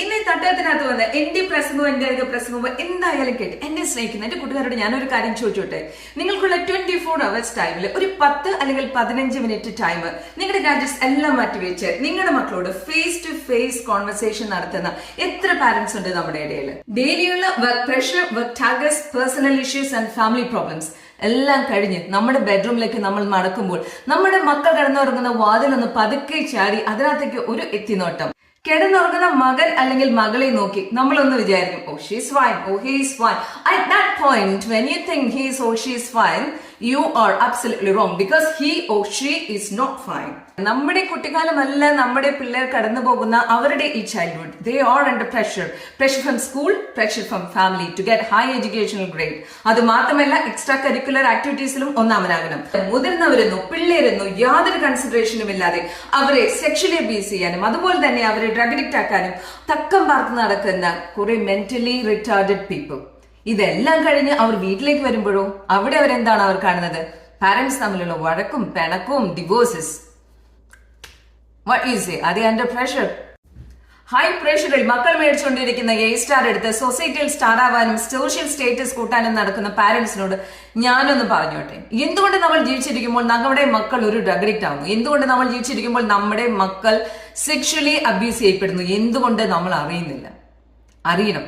ഇന്ന് ഈ തട്ടത്തിനകത്ത് വന്ന് എന്റെ പ്രസംഗവും എന്റെ പ്രസംഗവും എന്തായാലും കേട്ട് എന്നെ സ്നേഹിക്കുന്ന എന്റെ കൂട്ടുകാരോട് ഞാനൊരു കാര്യം ചോദിച്ചോട്ടെ. നിങ്ങൾക്കുള്ള 24 hours ടൈമിൽ ഒരു 10 അല്ലെങ്കിൽ 15 മിനിറ്റ് ടൈം നിങ്ങളുടെ ഗാഡ്ജറ്റ്സ് എല്ലാം മാറ്റിവെച്ച് നിങ്ങളുടെ മക്കളോട് ഫേസ് ടു ഫേസ് കോൺവെർസേഷൻ നടത്തുന്ന എത്ര പാരന്റ്സ് ഉണ്ട് നമ്മുടെ ഇടയിൽ? ഡെയിലിയുള്ള work pressure, work targets, personal issues and family problems എല്ലാം കഴിഞ്ഞ് നമ്മുടെ ബെഡ്റൂമിലേക്ക് നമ്മൾ നടക്കുമ്പോൾ നമ്മുടെ മക്കൾ കിടന്നുറങ്ങുന്ന വാതിലൊന്ന് പതുക്കെ ചാടി അതിനകത്തേക്ക് ഒരു എത്തിനോട്ടം. കിടന്നുറങ്ങുന്ന മകൻ അല്ലെങ്കിൽ മകളെ നോക്കി നമ്മളൊന്ന് വിചാരിക്കും, oh she's fine, oh he's fine. At that point when you think he's or she's fine, you are absolutely wrong because he or she is not fine. നമ്മുടെ കുട്ടിക്കാലമല്ല നമ്മുടെ പിള്ളേർ കടന്നു പോകുന്ന അവരുടെ ഈ childhood. They are under pressure from school, pressure from family to get high educational grade. അത് മാത്രമല്ല എക്സ്ട്രാ കരിക്കുലർ ആക്ടിവിറ്റീസിലും ഒന്നാമനാകണം. മുതിർന്നവരെന്നോ പിള്ളേരെന്നോ യാതൊരു കൺസിഡറേഷനും ഇല്ലാതെ അവരെ സെക്ഷലി അബ്യൂസ് ചെയ്യാനും അതുപോലെ തന്നെ അവരെ ഡ്രഗ് അഡിക്റ്റ് ആക്കാനും തക്കം പാർത്ത് നടക്കുന്ന കുറെ മെന്റലി റിട്ടാർഡഡ് പീപ്പിൾ. ഇതെല്ലാം കഴിഞ്ഞ് അവർ വീട്ടിലേക്ക് വരുമ്പോഴോ അവിടെ അവരെന്താണ് അവർ കാണുന്നത്? പാരന്റ്സ് തമ്മിലുള്ള വഴക്കും പിണക്കവും divorces. What you say? Are they under pressure? High പ്രഷറിൽ മക്കൾ മേടിച്ചുകൊണ്ടിരിക്കുന്ന എ സ്റ്റാർ എടുത്ത് സൊസൈറ്റിയിൽ സ്റ്റാർ ആവാനും സോഷ്യൽ സ്റ്റേറ്റസ് കൂട്ടാനും നടക്കുന്ന പാരന്റ്സിനോട് ഞാനൊന്ന് പറഞ്ഞോട്ടെ. എന്തുകൊണ്ട് നമ്മൾ ജീവിച്ചിരിക്കുമ്പോൾ നമ്മുടെ മക്കൾ ഒരു ഡ്രഗ് അഡിക്റ്റ് ആവുന്നു? എന്തുകൊണ്ട് നമ്മൾ ജീവിച്ചിരിക്കുമ്പോൾ നമ്മുടെ മക്കൾ സെക്ഷലി അബ്യൂസ് ചെയ്യപ്പെടുന്നു? എന്തുകൊണ്ട് നമ്മൾ അറിയുന്നില്ല? അറിയണം.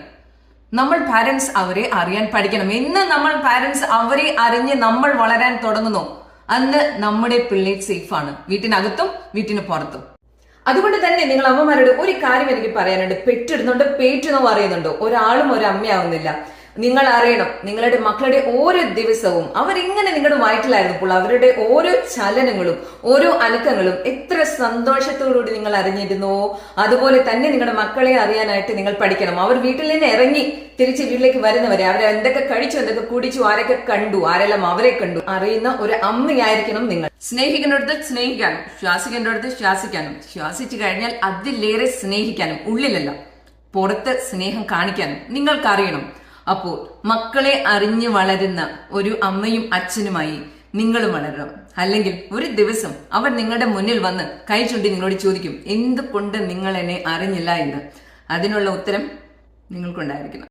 നമ്മൾ പാരന്റ്സ് അവരെ അറിയാൻ പഠിക്കണം. എന്ന് നമ്മൾ പാരന്റ്സ് അവരെ അറിഞ്ഞ് നമ്മൾ വളരാൻ തുടങ്ങുന്നു, അന്ന് നമ്മുടെ പിള്ളേർ സേഫാണ്, വീട്ടിനകത്തും വീട്ടിന് പുറത്തും. അതുകൊണ്ട് തന്നെ നിങ്ങൾ അമ്മമാരോട് ഒരു കാര്യം എനിക്ക് പറയാനുണ്ട്. പെറ്റിടുന്നുണ്ട്, പേറ്റുന്നോ അറിയുന്നുണ്ടോ? ഒരാളും ഒരു അമ്മയാവുന്നില്ല. നിങ്ങൾ അറിയണം, നിങ്ങളുടെ മക്കളുടെ ഓരോ ദിവസവും അവരിങ്ങനെ നിങ്ങളുടെ വയറ്റിലായിരുന്നപ്പോൾ അവരുടെ ഓരോ ചലനങ്ങളും ഓരോ അനക്കങ്ങളും എത്ര സന്തോഷത്തോടുകൂടി നിങ്ങൾ അറിഞ്ഞിരുന്നോ അതുപോലെ തന്നെ നിങ്ങളുടെ മക്കളെ അറിയാനായിട്ട് നിങ്ങൾ പഠിക്കണം. അവർ വീട്ടിൽ നിന്ന് ഇറങ്ങി തിരിച്ച് വീട്ടിലേക്ക് വരുന്നവരെ അവർ എന്തൊക്കെ കഴിച്ചു, എന്തൊക്കെ കുടിച്ചു, ആരൊക്കെ കണ്ടു, ആരെല്ലാം അവരെ കണ്ടു അറിയുന്ന ഒരു അമ്മയായിരിക്കണം നിങ്ങൾ. സ്നേഹിക്കുന്നിടത്ത് സ്നേഹിക്കാനും ശ്വാസിക്കേണ്ടിടത്ത് ശ്വാസിക്കാനും, ശ്വാസിച്ചു കഴിഞ്ഞാൽ അതിലേറെ സ്നേഹിക്കാനും, ഉള്ളിലല്ല പുറത്ത് സ്നേഹം കാണിക്കാനും നിങ്ങൾക്കറിയണം. അപ്പോൾ മക്കളെ അറിഞ്ഞു വളരുന്ന ഒരു അമ്മയും അച്ഛനുമായി നിങ്ങളും വളരണം. അല്ലെങ്കിൽ ഒരു ദിവസം അവർ നിങ്ങളുടെ മുന്നിൽ വന്ന് കൈ ചൂണ്ടി നിങ്ങളോട് ചോദിക്കും, എന്തുകൊണ്ട് നിങ്ങൾ എന്നെ അറിഞ്ഞില്ല എന്ന്. അതിനുള്ള ഉത്തരം നിങ്ങൾക്കുണ്ടായിരിക്കണം.